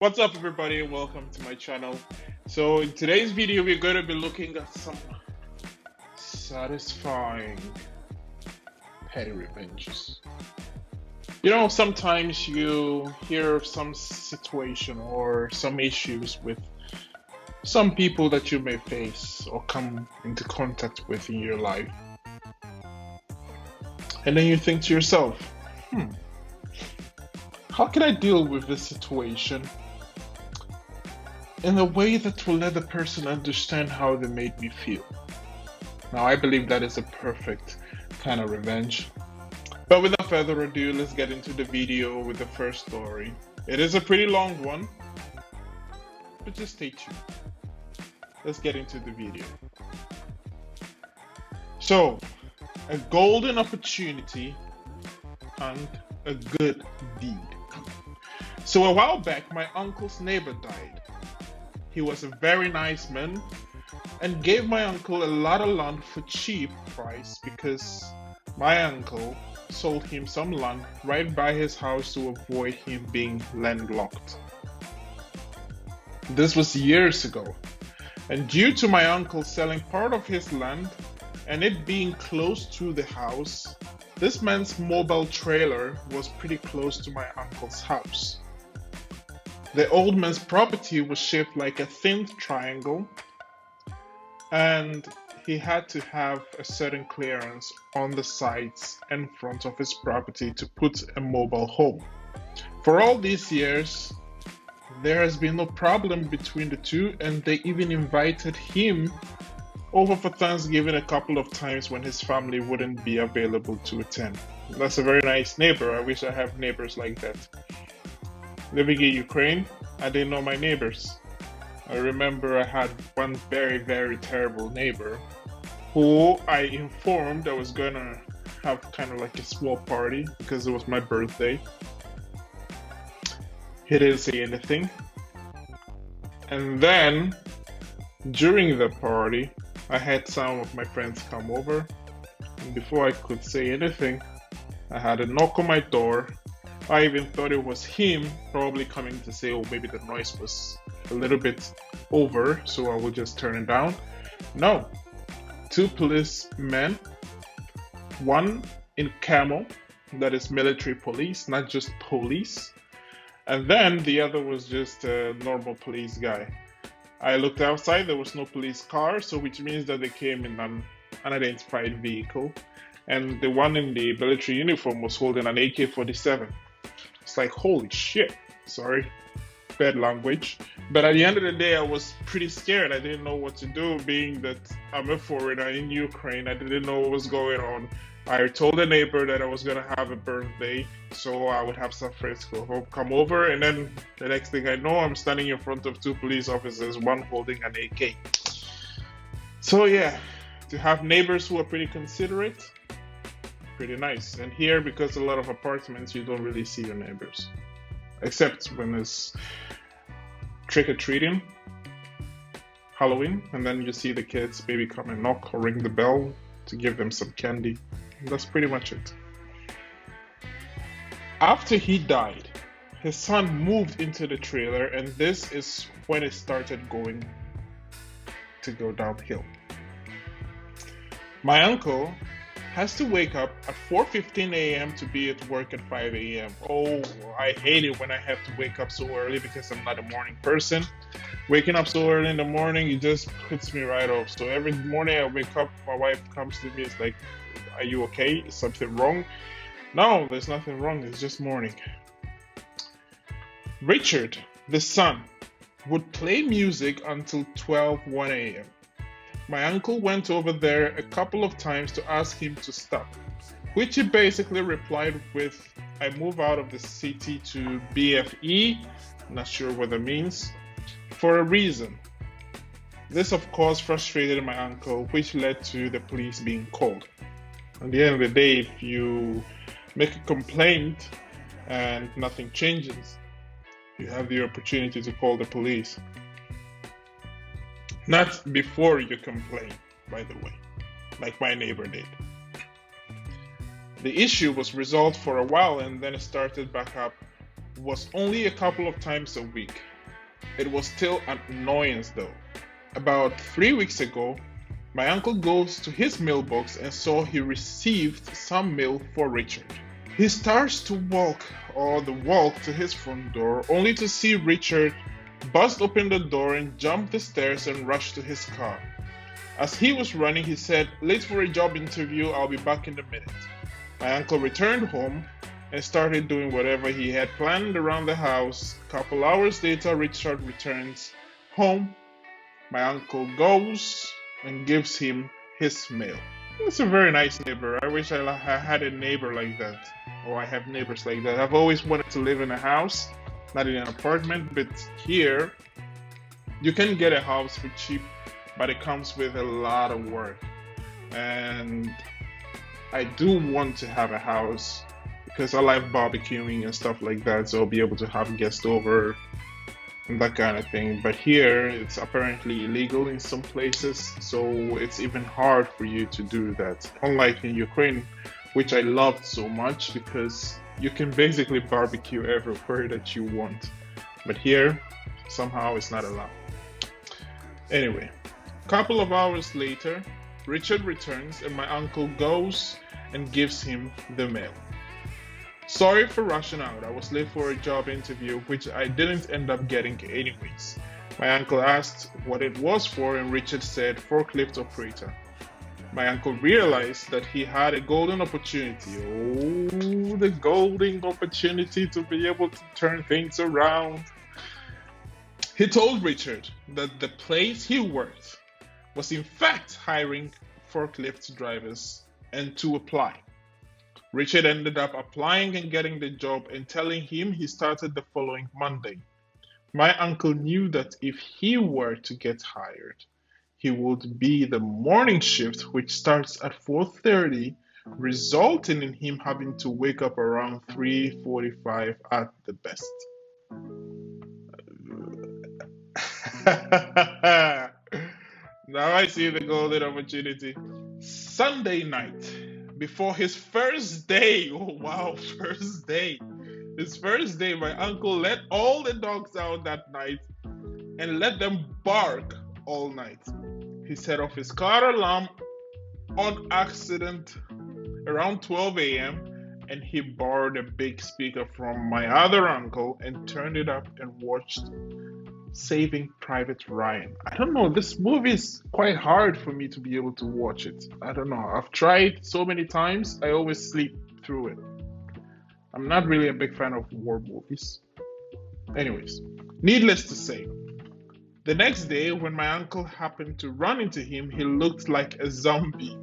What's up, everybody, and welcome to my channel. So in today's video we're going to be looking at some satisfying petty revenges. Sometimes you hear of some situation or some issues with some people that you may face or come into contact with in your life, and then you think to yourself, how can I deal with this situation in a way that will let the person understand how they made me feel? Now, I believe that is a perfect kind of revenge. But without further ado, let's get into the video with the first story. It is a pretty long one, but just stay tuned. Let's get into the video. So, a golden opportunity and a good deed. So a while back, my uncle's neighbor died. He was a very nice man and gave my uncle a lot of land for cheap price because my uncle sold him some land right by his house to avoid him being landlocked. This was years ago, and due to my uncle selling part of his land and it being close to the house, this man's mobile trailer was pretty close to my uncle's house. The old man's property was shaped like a thin triangle, and he had to have a certain clearance on the sides and front of his property to put a mobile home. For all these years, there has been no problem between the two, and they even invited him over for Thanksgiving a couple of times when his family wouldn't be available to attend. That's a very nice neighbor. I wish I have neighbors like that. Living in Ukraine, I didn't know my neighbors. I remember I had one very, very terrible neighbor who I informed I was gonna have kind of like a small party because it was my birthday. He didn't say anything. And then, during the party, I had some of my friends come over. And before I could say anything, I had a knock on my door. I even thought it was him probably coming to say, oh, maybe the noise was a little bit over, so I would just turn it down. No, two policemen, one in camo, that is military police, not just police, and then the other was just a normal police guy. I looked outside, there was no police car, so which means that they came in an unidentified vehicle, and the one in the military uniform was holding an AK-47. It's like, holy shit, sorry, bad language. But at the end of the day, I was pretty scared. I didn't know what to do, being that I'm a foreigner in Ukraine. I didn't know what was going on. I told a neighbor that I was gonna have a birthday, so I would have some friends come over, and then the next thing I know, I'm standing in front of two police officers, one holding an AK. So yeah, to have neighbors who are pretty considerate, pretty nice. And here, because a lot of apartments, you don't really see your neighbors, except when it's trick-or-treating, Halloween, and then you see the kids maybe come and knock or ring the bell to give them some candy. That's pretty much it. After he died, his son moved into the trailer, and this is when it started going to go downhill. My uncle has to wake up at 4:15 a.m. to be at work at 5 a.m. Oh, I hate it when I have to wake up so early because I'm not a morning person. Waking up so early in the morning, it just puts me right off. So every morning I wake up, my wife comes to me, it's like, are you okay? Is something wrong? No, there's nothing wrong, it's just morning. Richard, the son, would play music until 1 a.m. My uncle went over there a couple of times to ask him to stop, which he basically replied with, I move out of the city to BFE, not sure what that means, for a reason. This of course frustrated my uncle, which led to the police being called. At the end of the day, if you make a complaint and nothing changes, you have the opportunity to call the police. Not before you complain, by the way, like my neighbor did. The issue was resolved for a while and then it started back up. Was only a couple of times a week. It was still an annoyance though. About 3 weeks ago, my uncle goes to his mailbox and saw he received some mail for Richard. He starts to walk to his front door, only to see Richard bust open the door and jump the stairs and rush to his car. As he was running, he said, "Late for a job interview, I'll be back in a minute." My uncle returned home and started doing whatever he had planned around the house. A couple hours later, Richard returns home. My uncle goes and gives him his mail. It's a very nice neighbor. I wish I had a neighbor like that. Or I have neighbors like that. I've always wanted to live in a house, not in an apartment, but here you can get a house for cheap, but it comes with a lot of work. And I do want to have a house because I like barbecuing and stuff like that, so I'll be able to have guests over and that kind of thing. But here, it's apparently illegal in some places, so it's even hard for you to do that. Unlike in Ukraine, which I loved so much because you can basically barbecue everywhere that you want. But here, somehow it's not allowed. Anyway, a couple of hours later, Richard returns and my uncle goes and gives him the mail. "Sorry for rushing out. I was late for a job interview, which I didn't end up getting anyways." My uncle asked what it was for, and Richard said forklift operator. My uncle realized that he had a golden opportunity. Oh, the golden opportunity to be able to turn things around. He told Richard that the place he worked was in fact hiring forklift drivers and to apply. Richard ended up applying and getting the job and telling him he started the following Monday. My uncle knew that if he were to get hired, he would be the morning shift, which starts at 4:30, resulting in him having to wake up around 3:45 at the best. Now I see the golden opportunity. Sunday night, before his first day, oh wow, first day. His first day, my uncle let all the dogs out that night and let them bark all night. He set off his car alarm on accident around 12 a.m. and he borrowed a big speaker from my other uncle and turned it up and watched Saving Private Ryan. I don't know, this movie is quite hard for me to be able to watch it. I don't know, I've tried so many times, I always sleep through it. I'm not really a big fan of war movies. Anyways, needless to say, the next day when my uncle happened to run into him, he looked like a zombie.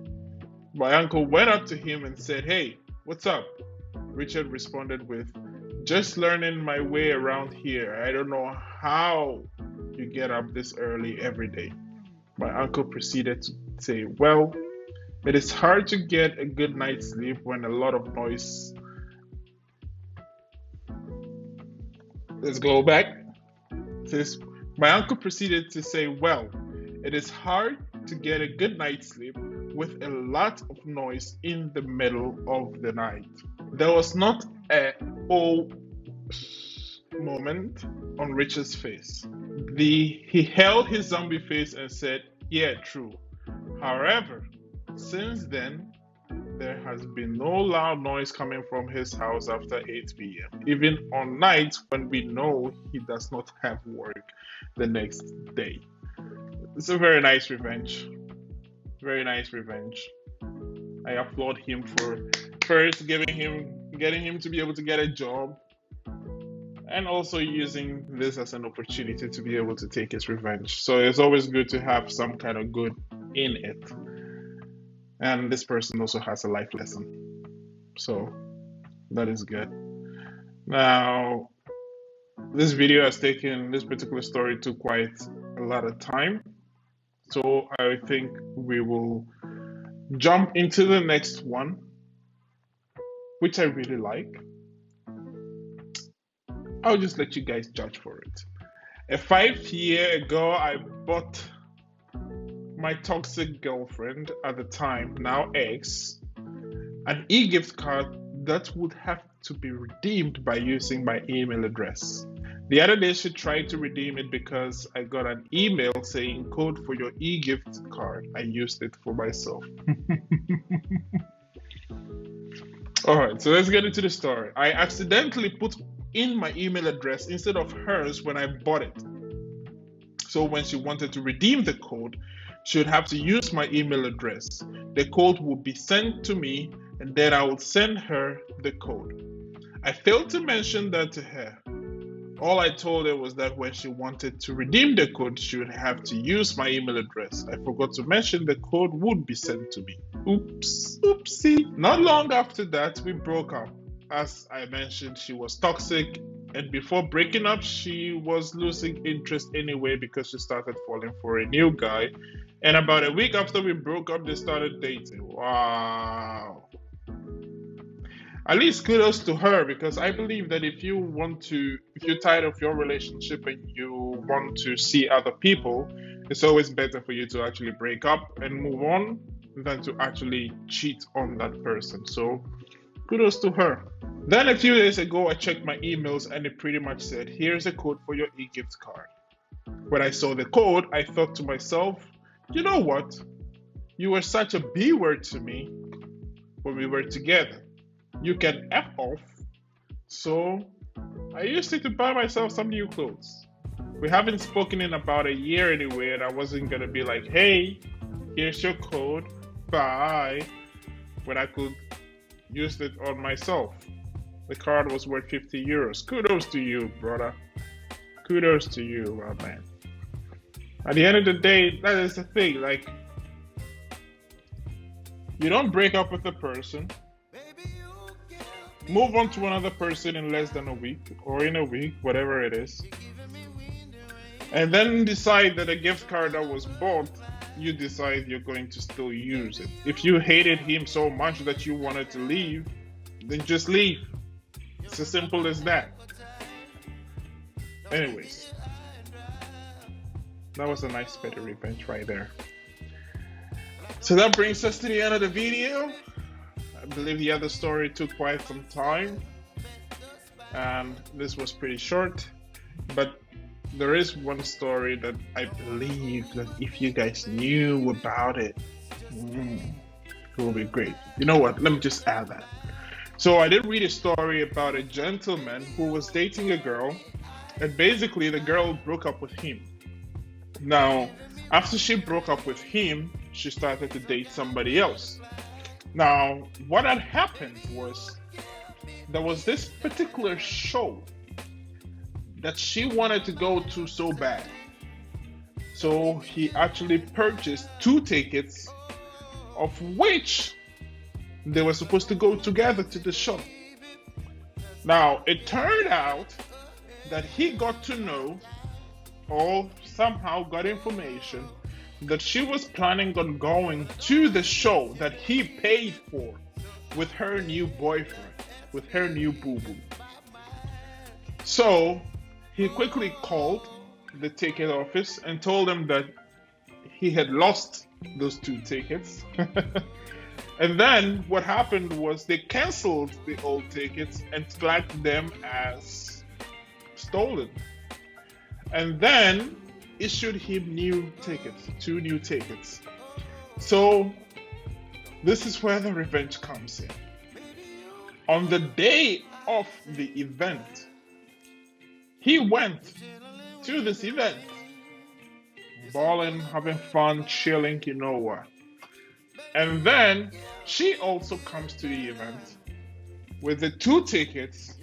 My uncle went up to him and said, "Hey, what's up?" Richard responded with, "Just learning my way around here. I don't know how you get up this early every day." My uncle proceeded to say, "Well, it is hard to get a good night's sleep when a lot of noise." Let's go back. Says, my uncle proceeded to say, "Well, it is hard to get a good night's sleep with a lot of noise in the middle of the night." There was not a oh moment on Richard's face. He held his zombie face and said, "Yeah, true. However, since then, there has been no loud noise coming from his house after 8 p.m., even on nights when we know he does not have work the next day." It's a very nice revenge. Very nice revenge. I applaud him for first getting him to be able to get a job, and also using this as an opportunity to be able to take his revenge. So it's always good to have some kind of good in it. And this person also has a life lesson. So that is good. Now, this video has taken, this particular story took quite a lot of time. So I think we will jump into the next one, which I really like. I'll just let you guys judge for it. A 5 year ago, I bought my toxic girlfriend at the time, now ex, an e-gift card that would have to be redeemed by using my email address. The other day, she tried to redeem it because I got an email saying code for your e-gift card. I used it for myself. All right, so let's get into the story. I accidentally put in my email address instead of hers when I bought it. So when she wanted to redeem the code, she would have to use my email address. The code would be sent to me, and then I would send her the code. I failed to mention that to her. All I told her was that when she wanted to redeem the code, she would have to use my email address. I forgot to mention the code would be sent to me. Oops, oopsie. Not long after that, we broke up. As I mentioned, she was toxic, and before breaking up, she was losing interest anyway because she started falling for a new guy. And about a week after we broke up, they started dating. Wow. At least kudos to her, because I believe that if you're tired of your relationship and you want to see other people, it's always better for you to actually break up and move on than to actually cheat on that person. So kudos to her. Then a few days ago, I checked my emails and it pretty much said, here's a code for your e-gift card. When I saw the code, I thought to myself, you know what? You were such a B word to me when we were together. You can F off. So I used it to buy myself some new clothes. We haven't spoken in about a year anyway, and I wasn't gonna be like, hey, here's your code, bye, when I could use it on myself. The card was worth 50 euros. Kudos to you, brother. Kudos to you, my man. At the end of the day, that is the thing. Like, you don't break up with a person, move on to another person in less than a week or in a week, whatever it is, and then decide that a gift card that was bought, you decide you're going to still use it. If you hated him so much that you wanted to leave, then just leave. It's as simple as that. Anyways, that was a nice bit of revenge right there. So that brings us to the end of the video. I believe the other story took quite some time, and this was pretty short, but there is one story that I believe that if you guys knew about it, it would be great. You know what? Let me just add that. So I did read a story about a gentleman who was dating a girl, and basically the girl broke up with him. Now, after she broke up with him, she started to date somebody else. Now, what had happened was there was this particular show that she wanted to go to so bad. So he actually purchased 2 tickets, of which they were supposed to go together to the show. Now, it turned out that he got to know, or somehow got information, that she was planning on going to the show that he paid for with her new boyfriend, with her new boo-boo. So he quickly called the ticket office and told them that he had lost those 2 tickets. And then what happened was they canceled the old tickets and flagged them as stolen. And then issued him new tickets, 2 new tickets. So this is where the revenge comes in. On the day of the event, he went to this event, balling, having fun, chilling, you know what. And then she also comes to the event with the 2 tickets,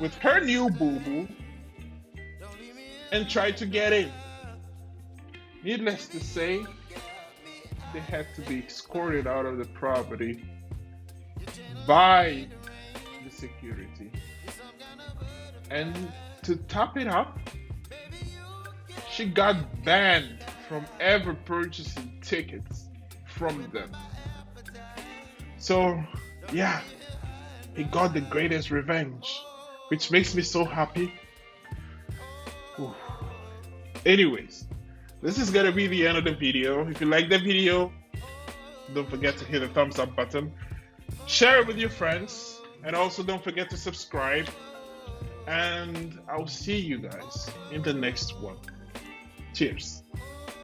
with her new boo-boo, and tried to get in. Needless to say, they had to be escorted out of the property by the security. And to top it up, she got banned from ever purchasing tickets from them. So, yeah, he got the greatest revenge, which makes me so happy. Ooh. Anyways, this is gonna be the end of the video. If you like the video, don't forget to hit the thumbs up button. Share it with your friends, and also don't forget to subscribe. and I'll see you guys in the next one. Cheers.